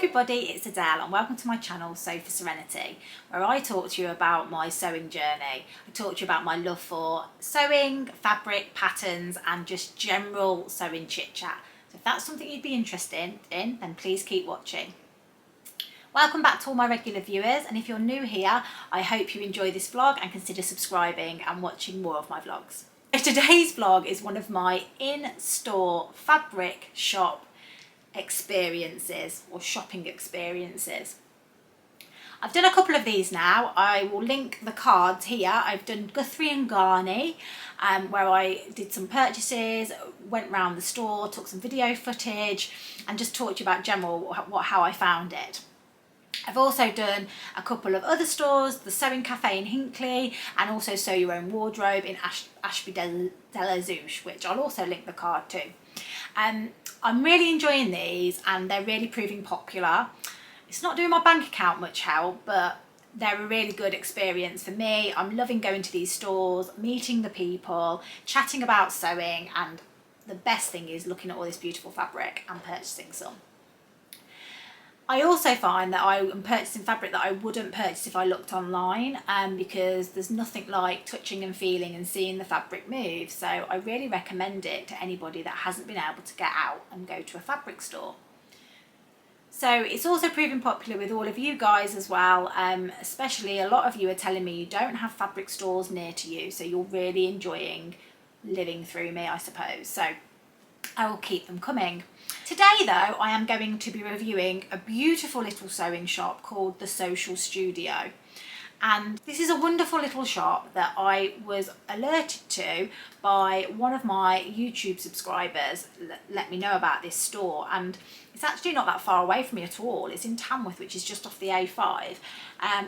everybody, it's Adele and welcome to my channel Sew for Serenity, where I talk to you about my sewing journey. I talk to you about my love for sewing, fabric, patterns and just general sewing chit chat. So if that's something you'd be interested in, then please keep watching. Welcome back to all my regular viewers, and if you're new here, I hope you enjoy this vlog and consider subscribing and watching more of my vlogs. So today's vlog is one of my in-store fabric shop experiences or shopping experiences. I've done a couple of these now. I will link the cards here. I've done Guthrie and Garney, where I did some purchases, went round the store, took some video footage and just talked to you about general how I found it. I've also done a couple of other stores, the Sewing Cafe in Hinckley and also Sew Your Own Wardrobe in Ashby de la Zouch, which I'll also link the card to. I'm really enjoying these and they're really proving popular. It's not doing my bank account much help, but they're a really good experience for me. I'm loving going to these stores, meeting the people, chatting about sewing, and the best thing is looking at all this beautiful fabric and purchasing some. I also find that I am purchasing fabric that I wouldn't purchase if I looked online, because there's nothing like touching and feeling and seeing the fabric move. So I really recommend it to anybody that hasn't been able to get out and go to a fabric store. So it's also proving popular with all of you guys as well, especially a lot of you are telling me you don't have fabric stores near to you, so you're really enjoying living through me, I suppose. So I will keep them coming. Today though, I am going to be reviewing a beautiful little sewing shop called the Sewcial Studio. And this is a wonderful little shop that I was alerted to by one of my YouTube subscribers. Let me know about this store, and it's actually not that far away from me at all. It's in Tamworth, which is just off the A5,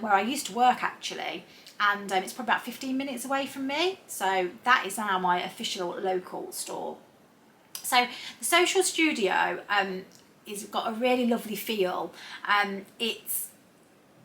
where I used to work actually. And it's probably about 15 minutes away from me. So that is now my official local store. So the Sewcial Studio is got a really lovely feel.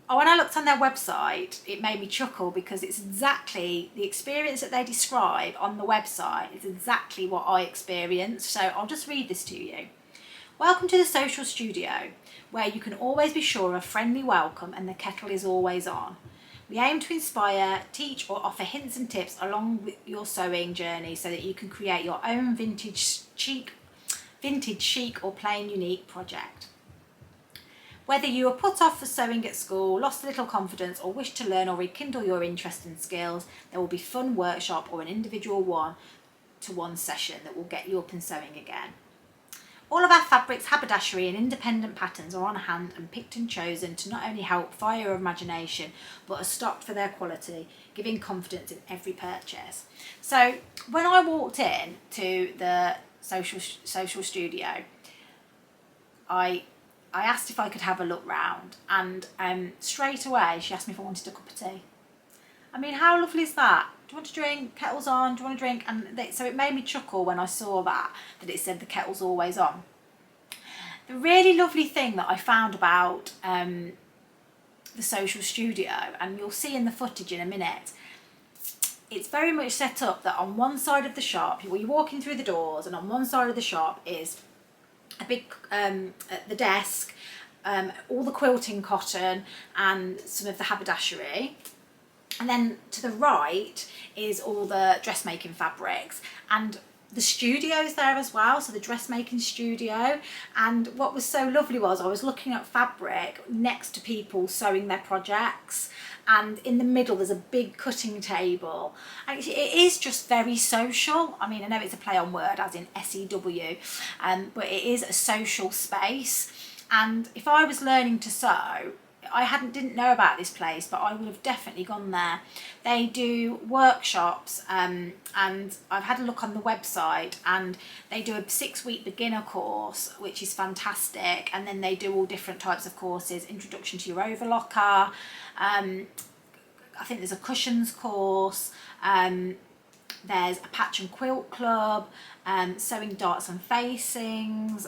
When I looked on their website, it made me chuckle because it's exactly the experience that they describe on the website is exactly what I experienced. So I'll just read this to you. Welcome to the Sewcial Studio, where you can always be sure of friendly welcome and the kettle is always on. We aim to inspire, teach or offer hints and tips along with your sewing journey so that you can create your own vintage chic or plain unique project. Whether you are put off for sewing at school, lost a little confidence or wish to learn or rekindle your interest and skills, there will be fun workshop or an individual one-to-one session that will get you up and sewing again. All of our fabrics, haberdashery and independent patterns are on hand and picked and chosen to not only help fire your imagination, but are stocked for their quality, giving confidence in every purchase. So when I walked in to the Sewcial Studio, I asked if I could have a look round, and straight away she asked me if I wanted a cup of tea. I mean, how lovely is that? Do you want to drink? Kettle's on. Do you want to drink? And so it made me chuckle when I saw that it said the kettle's always on. The really lovely thing that I found about the Sewcial Studio, and you'll see in the footage in a minute, it's very much set up that on one side of the shop, you're walking through the doors, and on one side of the shop is a big, the desk, all the quilting cotton and some of the haberdashery. And then to the right is all the dressmaking fabrics, and the studio's there as well, so the dressmaking studio. And what was so lovely was I was looking at fabric next to people sewing their projects, and in the middle there's a big cutting table, and it is just very social. I mean, I know it's a play on word as in SEW, but it is a social space. And if I was learning to sew, I didn't know about this place, but I would have definitely gone there. They do workshops, and I've had a look on the website, and they do a 6-week beginner course, which is fantastic. And then they do all different types of courses, introduction to your overlocker. I think there's a cushions course. There's a patch and quilt club, sewing darts and facings,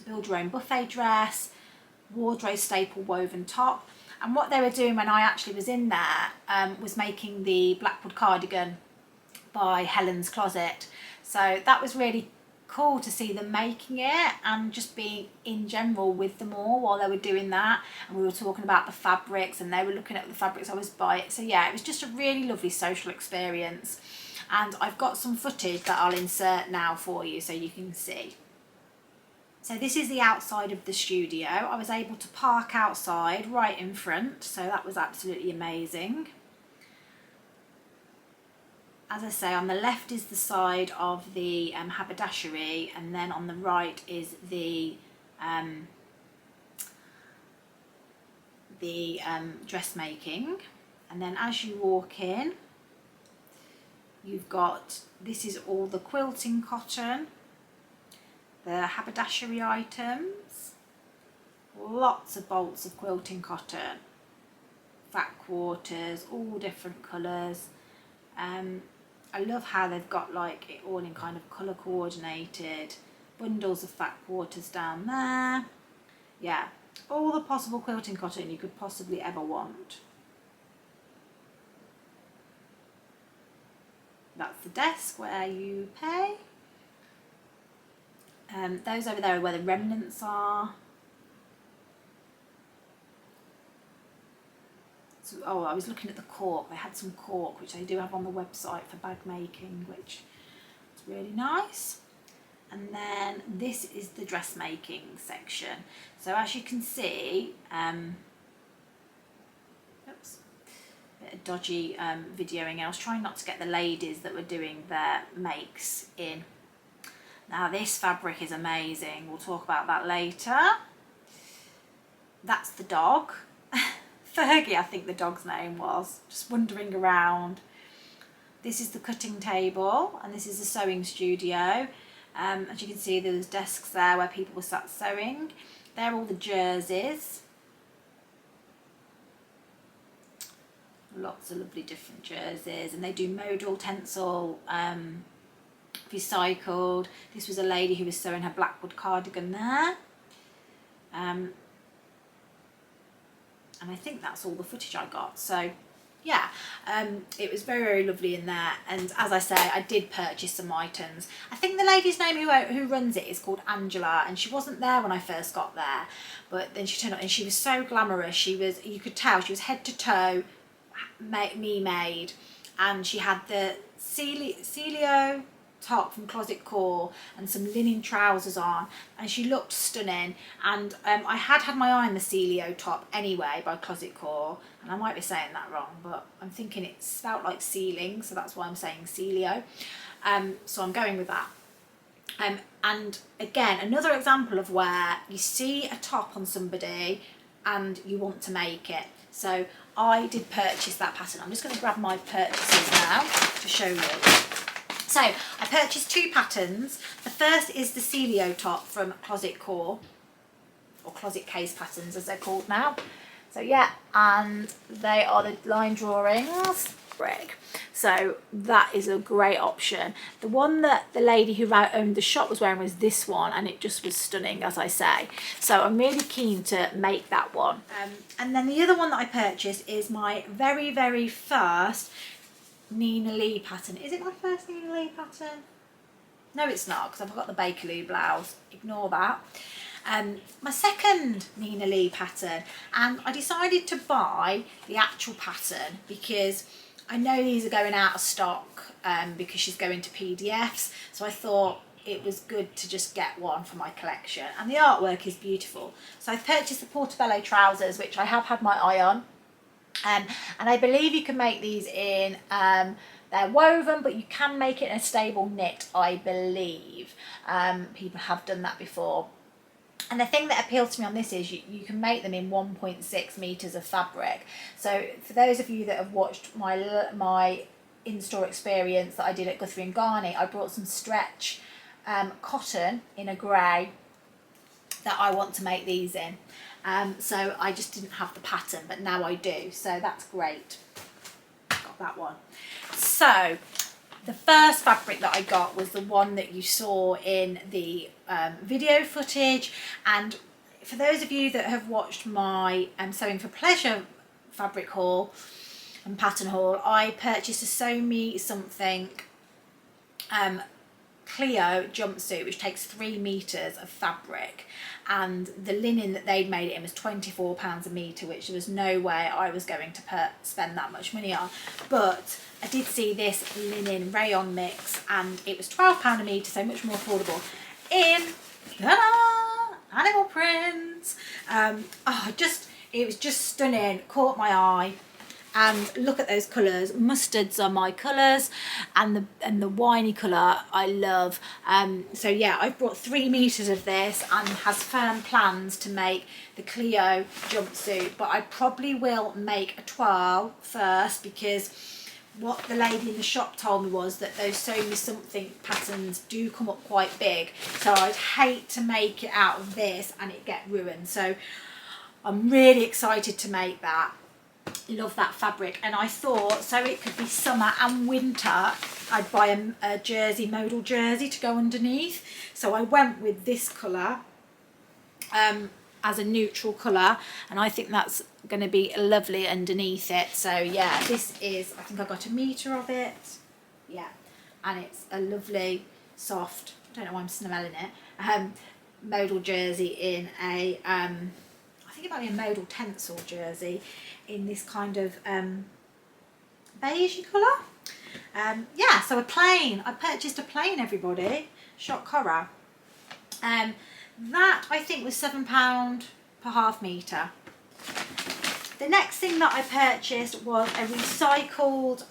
build your own buffet dress, wardrobe staple woven top. And what they were doing when I actually was in there was making the Blackwood cardigan by Helen's Closet. So that was really cool to see them making it and just being in general with them all while they were doing that. And we were talking about the fabrics and they were looking at the fabrics I was buying. So yeah, it was just a really lovely social experience. And I've got some footage that I'll insert now for you so you can see. So this is the outside of the studio. I was able to park outside right in front, so that was absolutely amazing. As I say, on the left is the side of the haberdashery, and then on the right is the dressmaking. And then as you walk in, you've got, this is all the quilting cotton, the haberdashery items, lots of bolts of quilting cotton, fat quarters, all different colours. I love how they've got like it all in kind of colour coordinated, bundles of fat quarters down there. Yeah, all the possible quilting cotton you could possibly ever want. That's the desk where you pay. Those over there are where the remnants are. So, oh, I was looking at the cork. They had some cork, which they do have on the website for bag making, which is really nice. And then this is the dressmaking section. So as you can see, oops, a bit of dodgy videoing. I was trying not to get the ladies that were doing their makes in. Now this fabric is amazing. We'll talk about that later. That's the dog. Fergie, I think the dog's name was, just wandering around. This is the cutting table, and this is the sewing studio. As you can see, there's desks there where people were sat sewing. They're all the jerseys. Lots of lovely different jerseys, and they do modal, TENCEL, recycled. This was a lady who was sewing her Blackwood cardigan there. And I think that's all the footage I got. So yeah, it was very, very lovely in there. And as I say, I did purchase some items. I think the lady's name who runs it is called Angela, and she wasn't there when I first got there, but then she turned up and she was so glamorous. She was, you could tell she was head to toe me made, and she had the Sewcial top from Closet Core and some linen trousers on, and she looked stunning. And I had my eye on the Sewcial top anyway by Closet Core, and I might be saying that wrong, but I'm thinking it spelt like ceiling, so that's why I'm saying Sewcial. So I'm going with that. And again, another example of where you see a top on somebody and you want to make it. So I did purchase that pattern. I'm just going to grab my purchases now to show you. So I purchased two patterns. The first is the Sewcial top from Closet Core, or Closet Case patterns as they're called now. So yeah, and they are the line drawings. So that is a great option. The one that the lady who owned the shop was wearing was this one, and it just was stunning, as I say. So I'm really keen to make that one. And then the other one that I purchased is my very, very first Nina Lee pattern. Is it my first Nina Lee pattern? No, it's not, because I've got the Bakerloo blouse. Ignore that. My second Nina Lee pattern, and I decided to buy the actual pattern because I know these are going out of stock because she's going to PDFs, so I thought it was good to just get one for my collection, and the artwork is beautiful. So I've purchased the Portobello trousers, which I have had my eye on, and I believe you can make these in, they're woven, but you can make it in a stable knit, I believe. People have done that before. And the thing that appeals to me on this is you can make them in 1.6 meters of fabric. So for those of you that have watched my in-store experience that I did at Guthrie and Garney, I brought some stretch cotton in a grey that I want to make these in. So I just didn't have the pattern, but now I do. So that's great. Got that one. So the first fabric that I got was the one that you saw in the video footage, and for those of you that have watched my Sewing for Pleasure fabric haul and pattern haul, I purchased a Sew Me Something Clio jumpsuit, which takes 3 meters of fabric, and the linen that they'd made it in was £24 a metre, which there was no way I was going to spend that much money on. But I did see this linen rayon mix, and it was £12 a metre, so much more affordable, in animal prints. It was just stunning, caught my eye. And look at those colours. Mustards are my colours, and the winey colour I love. So yeah, I've brought 3 meters of this and has firm plans to make the Clio jumpsuit, but I probably will make a toile first, because what the lady in the shop told me was that those sew me something patterns do come up quite big, so I'd hate to make it out of this and it get ruined. So I'm really excited to make that. Love that fabric, and I thought, so it could be summer and winter, I'd buy a jersey, modal jersey to go underneath. So I went with this colour as a neutral colour, and I think that's going to be lovely underneath it. So yeah, this is, I think I got 1 metre of it, yeah, and it's a lovely soft, I don't know why I'm smelling it, modal jersey in a I think it might be a modal TENCEL jersey in this kind of beigey colour. Yeah, so I purchased a plain, everybody, shock horror. That I think was £7 per half metre. The next thing that I purchased was a recycled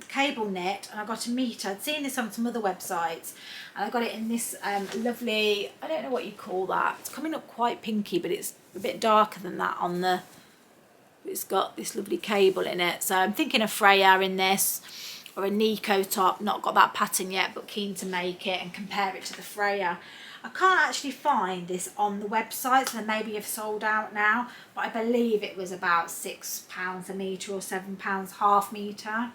cable knit, and I got 1 metre. I'd seen this on some other websites, and I got it in this lovely, I don't know what you call that, it's coming up quite pinky, but it's a bit darker than that on the, it's got this lovely cable in it. So I'm thinking of Freya in this, or a Nico top, not got that pattern yet, but keen to make it and compare it to the Freya. I can't actually find this on the website, so they maybe have sold out now, but I believe it was about £6 a metre or £7 half metre,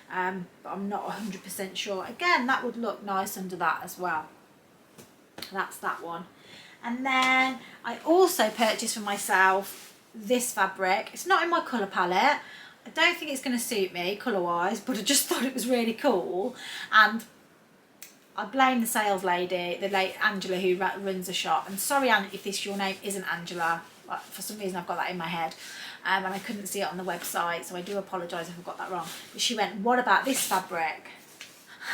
but I'm not 100% sure. Again, that would look nice under that as well. That's that one. And then I also purchased for myself this fabric. It's not in my colour palette. I don't think it's going to suit me colour wise, but I just thought it was really cool, and I blame the sales lady, the late Angela, who runs the shop. And sorry, Anne, if this your name isn't Angela. For some reason I've got that in my head, and I couldn't see it on the website, so I do apologise if I've got that wrong. But she went, "What about this fabric?"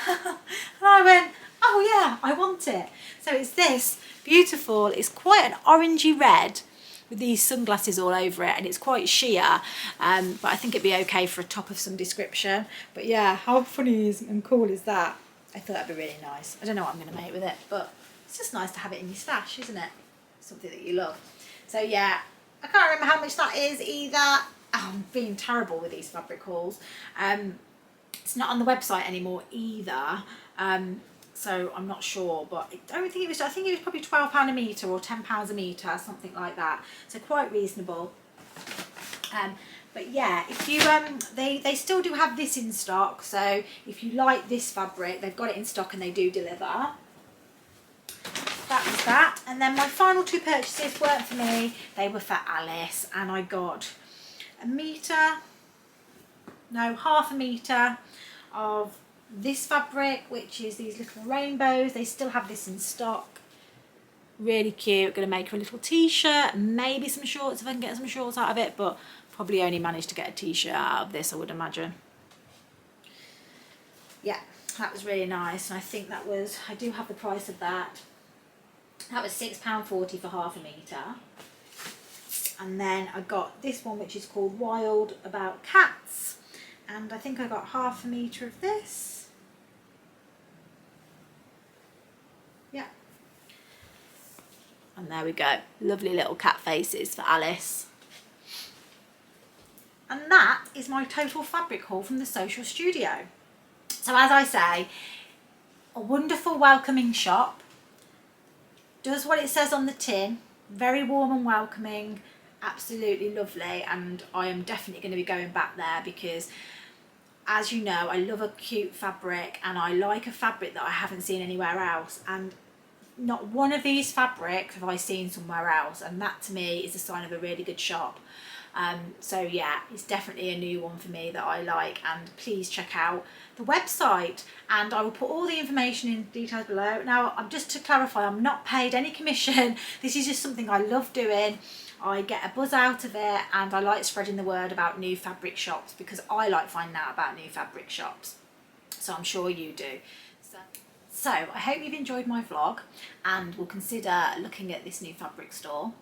And I went, "Oh yeah, I want it." So it's this beautiful, it's quite an orangey red with these sunglasses all over it, and it's quite sheer, but I think it'd be okay for a top of some description. But yeah, how funny and cool is that? I thought that'd be really nice. I don't know what I'm going to make with it, but it's just nice to have it in your stash, isn't it? Something that you love. So yeah, I can't remember how much that is either. Oh, I'm being terrible with these fabric hauls. It's not on the website anymore either, so I'm not sure, but I don't think it was, I think it was probably £12 a metre or £10 a metre, something like that. So quite reasonable. But yeah, if you they still do have this in stock, so if you like this fabric, they've got it in stock and they do deliver. That was that. And then my final 2 purchases weren't for me, they were for Alice, and I got half a metre of this fabric, which is these little rainbows. They still have this in stock. Really cute. Going to make her a little t-shirt, maybe some shorts if I can get some shorts out of it, but probably only managed to get a t-shirt out of this, I would imagine. Yeah, that was really nice, and I think that was, I do have the price of that. That was £6.40 for half a metre. And then I got this one, which is called Wild About Cats, and I think I got half a metre of this. Yeah. And there we go, lovely little cat faces for Alice. And that is my total fabric haul from the Sewcial studio. So as I say, a wonderful welcoming shop, does what it says on the tin, very warm and welcoming, absolutely lovely, and I am definitely going to be going back there because, as you know, I love a cute fabric, and I like a fabric that I haven't seen anywhere else, and not one of these fabrics have I seen somewhere else, and that to me is a sign of a really good shop. So yeah, it's definitely a new one for me that I like, and please check out the website, and I will put all the information in details below. Now, just to clarify, I'm not paid any commission. This is just something I love doing. I get a buzz out of it, and I like spreading the word about new fabric shops because I like finding out about new fabric shops. So I'm sure you do. So I hope you've enjoyed my vlog and will consider looking at this new fabric store.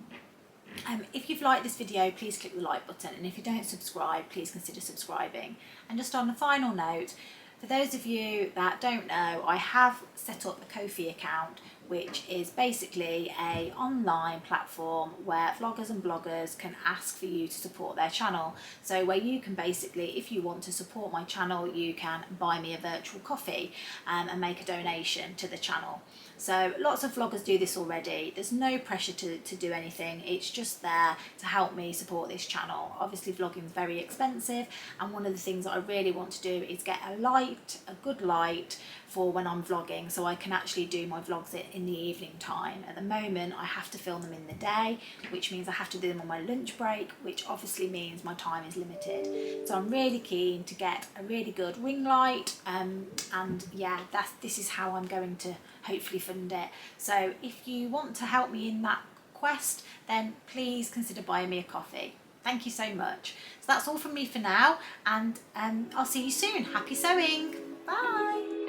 If you've liked this video, please click the like button, and if you don't subscribe, please consider subscribing. And just on a final note, for those of you that don't know, I have set up a Ko-fi account, which is basically an online platform where vloggers and bloggers can ask for you to support their channel. So where you can basically, if you want to support my channel, you can buy me a virtual coffee and make a donation to the channel. So lots of vloggers do this already. There's no pressure to do anything. It's just there to help me support this channel. Obviously vlogging is very expensive, and one of the things that I really want to do is get a good light for when I'm vlogging, so I can actually do my vlogs in the evening time. At the moment I have to film them in the day, which means I have to do them on my lunch break, which obviously means my time is limited. So I'm really keen to get a really good ring light, and yeah, this is how I'm going to hopefully fund it. So if you want to help me in that quest, then please consider buying me a coffee. Thank you so much. So that's all from me for now, and I'll see you soon. Happy sewing. Bye.